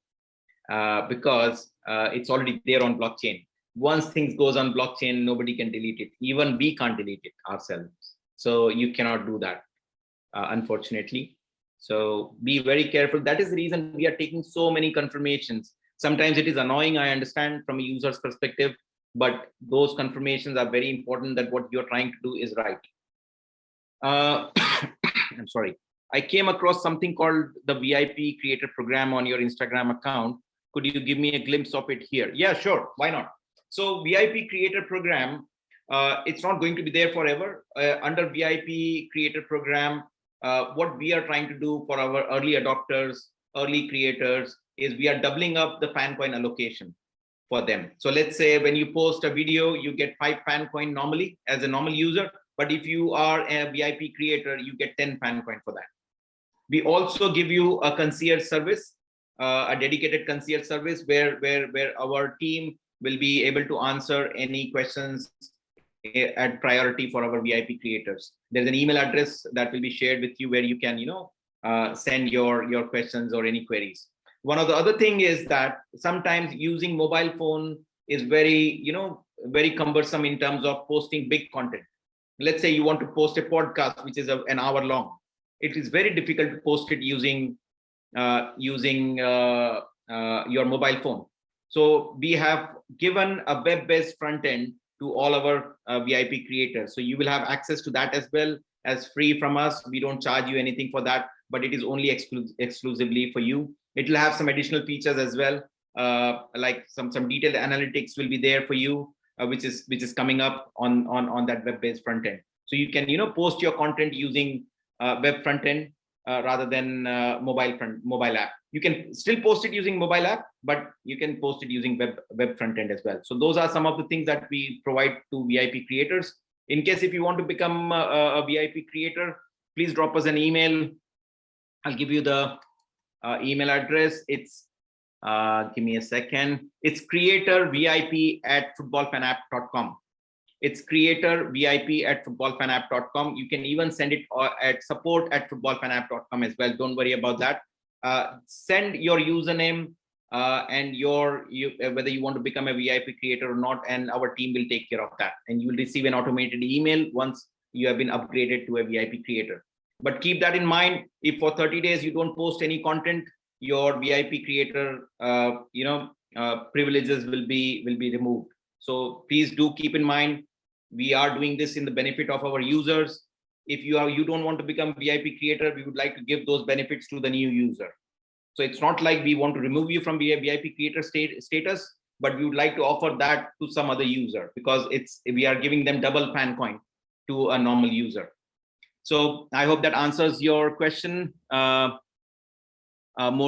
because it's already there on blockchain. Once things goes on blockchain, nobody can delete it. Even we can't delete it ourselves. So you cannot do that, unfortunately. So be very careful. That is the reason we are taking so many confirmations. Sometimes it is annoying, I understand, from a user's perspective, but those confirmations are very important that what you're trying to do is right. I'm sorry. I came across something called the VIP creator program on your Instagram account. Could you give me a glimpse of it here? Yeah, sure. Why not? So VIP creator program, it's not going to be there forever. Under VIP creator program, what we are trying to do for our early adopters, early creators, is we are doubling up the FanCoin allocation for them. So let's say when you post a video, you get 5 FanCoin normally as a normal user, but if you are a VIP creator, you get 10 FanCoin for that. We also give you a concierge service, a dedicated concierge service where our team will be able to answer any questions at priority for our VIP creators. There's an email address that will be shared with you where you can, send your questions or any queries. One of the other thing is that sometimes using mobile phone is very, very cumbersome in terms of posting big content. Let's say you want to post a podcast, which is an hour long. It is very difficult to post it using your mobile phone. So we have given a web-based front end to all our VIP creators. So you will have access to that as well as free from us. We don't charge you anything for that, but it is only exclusively for you. It will have some additional features as well, like some detailed analytics will be there for you, which is coming up on that web-based front end. So you can post your content using web front end rather than mobile app. You can still post it using mobile app, but you can post it using web front end as well. So those are some of the things that we provide to VIP creators. In case if you want to become a VIP creator, please drop us an email. I'll give you the email address. It's give me a second. It's creatorvip@footballfanapp.com. It's creatorvip@footballfanapp.com. You can even send it at support@footballfanapp.com as well. Don't worry about that. Send your username and whether you want to become a VIP creator or not, and our team will take care of that. And you will receive an automated email once you have been upgraded to a VIP creator. But keep that in mind. If for 30 days you don't post any content, your VIP creator privileges will be removed. So please do keep in mind, we are doing this in the benefit of our users. If you don't want to become VIP creator, we would like to give those benefits to the new user. So it's not like we want to remove you from VIP creator status, but we would like to offer that to some other user, because we are giving them double FanCoin to a normal user. So I hope that answers your question. More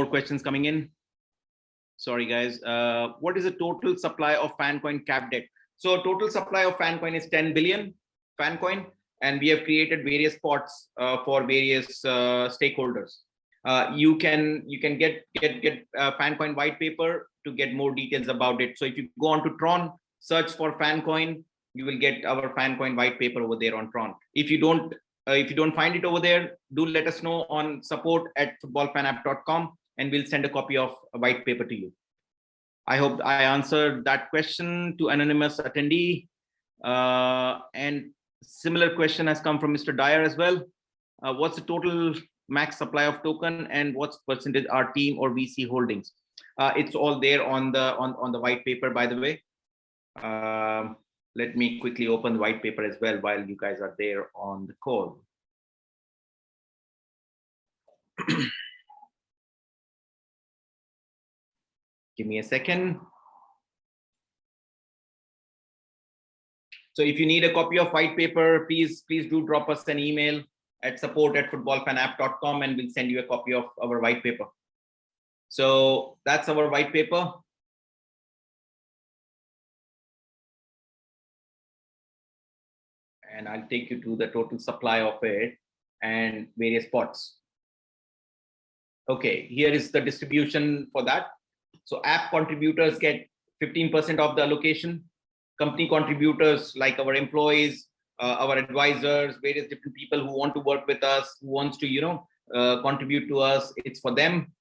questions coming in. Sorry, guys. What is the total supply of FanCoin cap debt? So total supply of FanCoin is 10 billion FanCoin, and we have created various pots for various stakeholders. you can get FanCoin white paper to get more details about it. So if you go on to Tron, search for FanCoin, you will get our FanCoin white paper over there on Tron. If you don't find it over there, do let us know on support@footballfanapp.com, and we'll send a copy of a white paper to you. I hope I answered that question to anonymous attendee. And similar question has come from Mr. Dyer as well. What's the total max supply of token, and what's percentage our team or VC holdings? It's all there on the white paper, by the way. Let me quickly open the white paper as well while you guys are there on the call. Give me a second. So if you need a copy of white paper, please do drop us an email at support@footballfanapp.com, and we'll send you a copy of our white paper. So that's our white paper. And I'll take you to the total supply of it and various pots. Okay, here is the distribution for that. So app contributors get 15% of the allocation. Company contributors like our employees, our advisors, various different people who want to work with us, who wants to contribute to us, it's for them.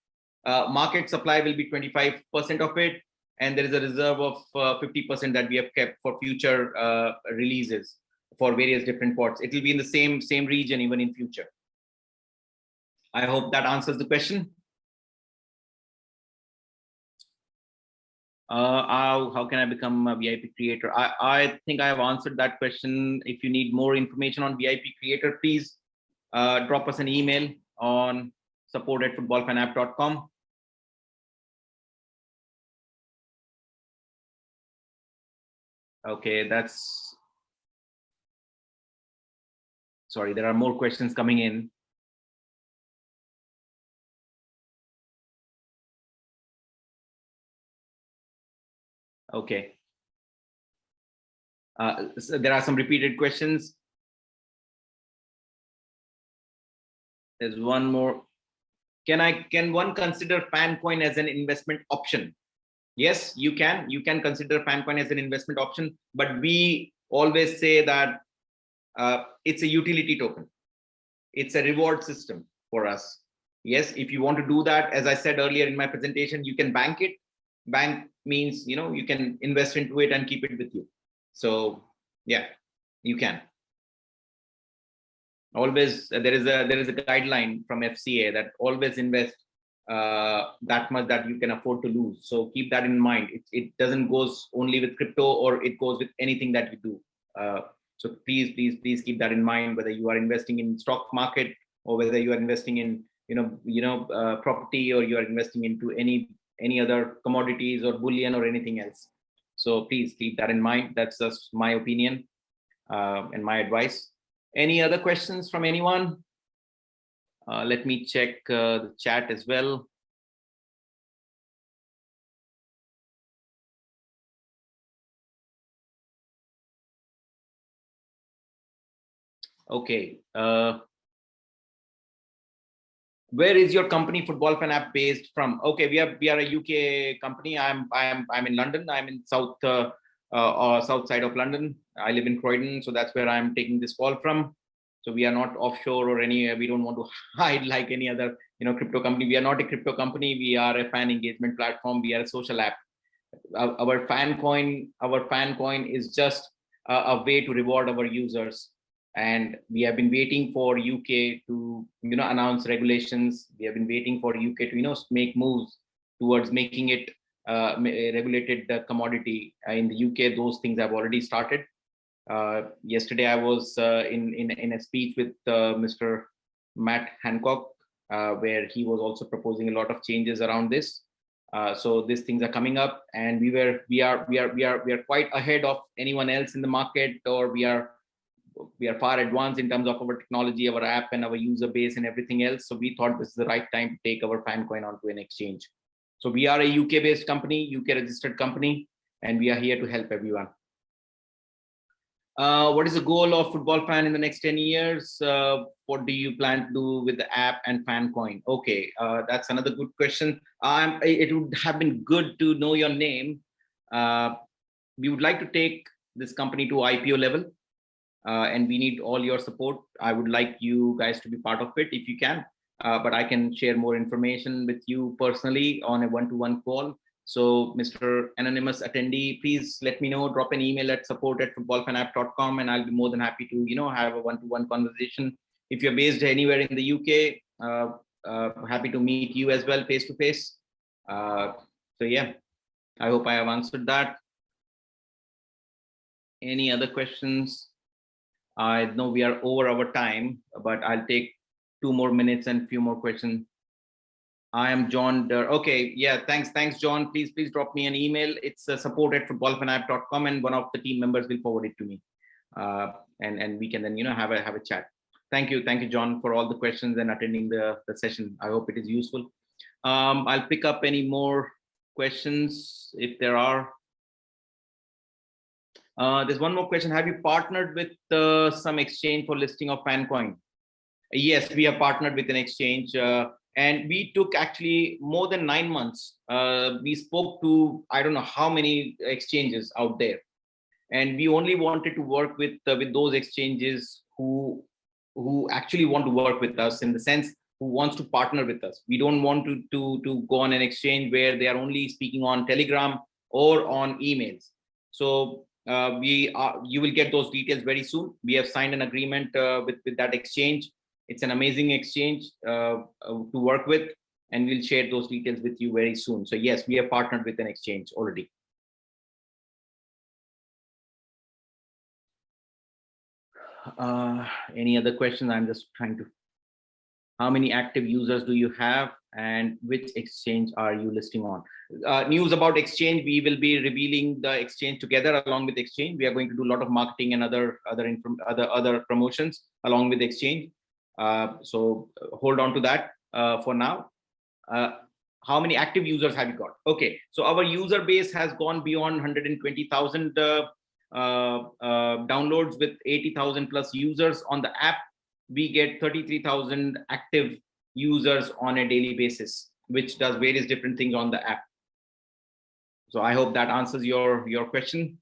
Market supply will be 25% of it, and there is a reserve of 50% that we have kept for future releases for various different pots. It will be in the same region even in future. I hope that answers the question. How can I become a VIP creator? I think I have answered that question. If you need more information on VIP creator, please drop us an email on support@footballfanapp.com. Okay, sorry, there are more questions coming in. Okay. So there are some repeated questions. There's one more. Can one consider FanCoin as an investment option? Yes, you can. You can consider FanCoin as an investment option, but we always say that it's a utility token. It's a reward system for us. Yes, if you want to do that, as I said earlier in my presentation, you can bank it. Bank means you can invest into it and keep it with you. So yeah, you can. Always there is a guideline from FCA that always invest that much that you can afford to lose. So keep that in mind. It doesn't goes only with crypto, or it goes with anything that you do. So please keep that in mind, whether you are investing in stock market or whether you are investing in property, or you are investing into any other commodities or bullion or anything else. So please keep that in mind. That's just my opinion and my advice. Any other questions from anyone? Let me check the chat as well. Okay. Where is your company Football Fan App based from? Okay, we are a UK company. I'm in London. I'm in south side of London. I live in Croydon, so that's where I'm taking this call from. So we are not offshore or we don't want to hide like any other crypto company. We are not a crypto company. We are a fan engagement platform. We are a social app. Our FanCoin is just a way to reward our users. And we have been waiting for UK to announce regulations. We have been waiting for UK to make moves towards making it a regulated commodity. In the UK, those things have already started. Yesterday I was in a speech with Mr. Matt Hancock, where he was also proposing a lot of changes around this. So these things are coming up, and we are quite ahead of anyone else in the market, or we are far advanced in terms of our technology, our app, and our user base and everything else. So we thought this is the right time to take our FanCoin onto an exchange. So we are a UK-based company, UK-registered company, and we are here to help everyone. What is the goal of Football Fan in the next 10 years? What do you plan to do with the app and FanCoin? Okay, that's another good question. It would have been good to know your name. We would like to take this company to IPO level, and we need all your support. I would like you guys to be part of it if you can, but I can share more information with you personally on a one-to-one call. So Mr. Anonymous attendee, please let me know, drop an email at support@footballfanapp.com, and I'll be more than happy to, have a one-to-one conversation. If you're based anywhere in the UK, happy to meet you as well face to face. So yeah, I hope I have answered that. Any other questions? I know we are over our time, but I'll take 2 more minutes and few more questions. I am John. Okay, yeah, thanks, John. Please drop me an email. It's support@footballfanapp.com, and one of the team members will forward it to me, and we can then have a chat. Thank you, John, for all the questions and attending the session. I hope it is useful. I'll pick up any more questions if there are. There's one more question. Have you partnered with some exchange for listing of FanCoin? Yes, we have partnered with an exchange, and we took actually more than 9 months. We spoke to, I don't know how many exchanges out there, and we only wanted to work with those exchanges who actually want to work with us, in the sense who wants to partner with us. We don't want to go on an exchange where they are only speaking on Telegram or on emails. So you will get those details very soon. We have signed an agreement with that exchange. It's an amazing exchange to work with, and we'll share those details with you very soon. So yes, we have partnered with an exchange already. Any other questions? I'm just trying to. How many active users do you have, and which exchange are you listing on? News about exchange, we will be revealing the exchange together along with exchange. We are going to do a lot of marketing and other promotions along with exchange. So hold on to that for now. How many active users have you got? Okay, so our user base has gone beyond 120,000 downloads, with 80,000 plus users on the app. We get 33,000 active users on a daily basis, which does various different things on the app. So I hope that answers your question.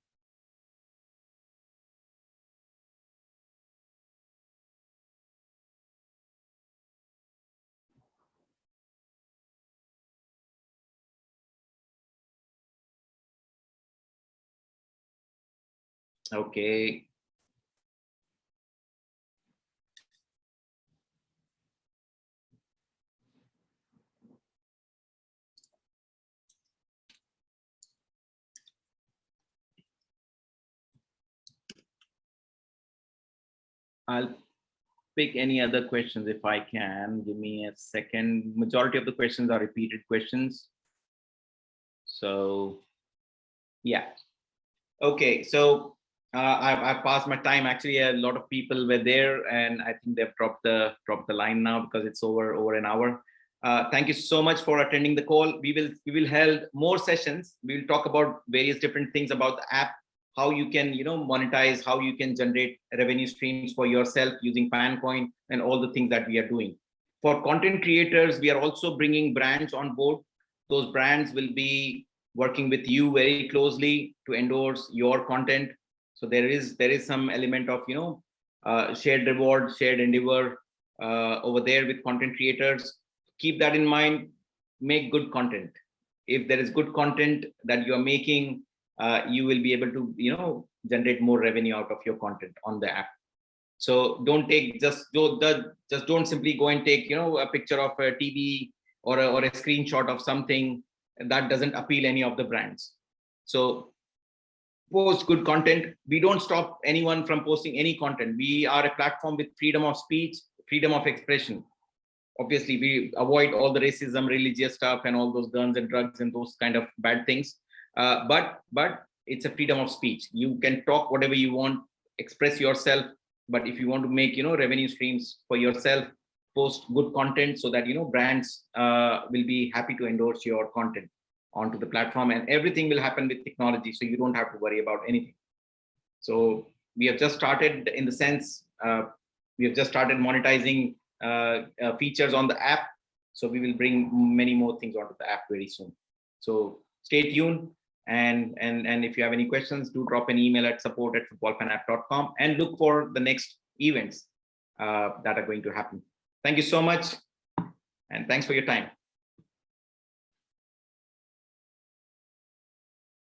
Okay. I'll pick any other questions if I can. Give me a second. Majority of the questions are repeated questions. So yeah. Okay, so I've passed my time. Actually, a lot of people were there, and I think they've dropped the line now because it's over an hour. Thank you so much for attending the call. We will hold more sessions. We will talk about various different things about the app, how you can monetize, how you can generate revenue streams for yourself using FanCoin, and all the things that we are doing. For content creators, we are also bringing brands on board. Those brands will be working with you very closely to endorse your content. So there is some element of shared reward, shared endeavor over there with content creators. Keep that in mind. Make good content. If there is good content that you are making, you will be able to generate more revenue out of your content on the app. So don't simply go and take a picture of a TV or a screenshot of something that doesn't appeal any of the brands. So post good content. We don't stop anyone from posting any content. We are a platform with freedom of speech, freedom of expression. Obviously, we avoid all the racism, religious stuff, and all those guns and drugs and those kind of bad things. But it's a freedom of speech. You can talk whatever you want, express yourself. But if you want to make revenue streams for yourself, post good content so that brands will be happy to endorse your content onto the platform, and everything will happen with technology, so you don't have to worry about anything. So we have just started, in the sense we have just started monetizing features on the app. So we will bring many more things onto the app very soon. So stay tuned. And if you have any questions, do drop an email at support@footballfanapp.com and look for the next events that are going to happen. Thank you so much. And thanks for your time.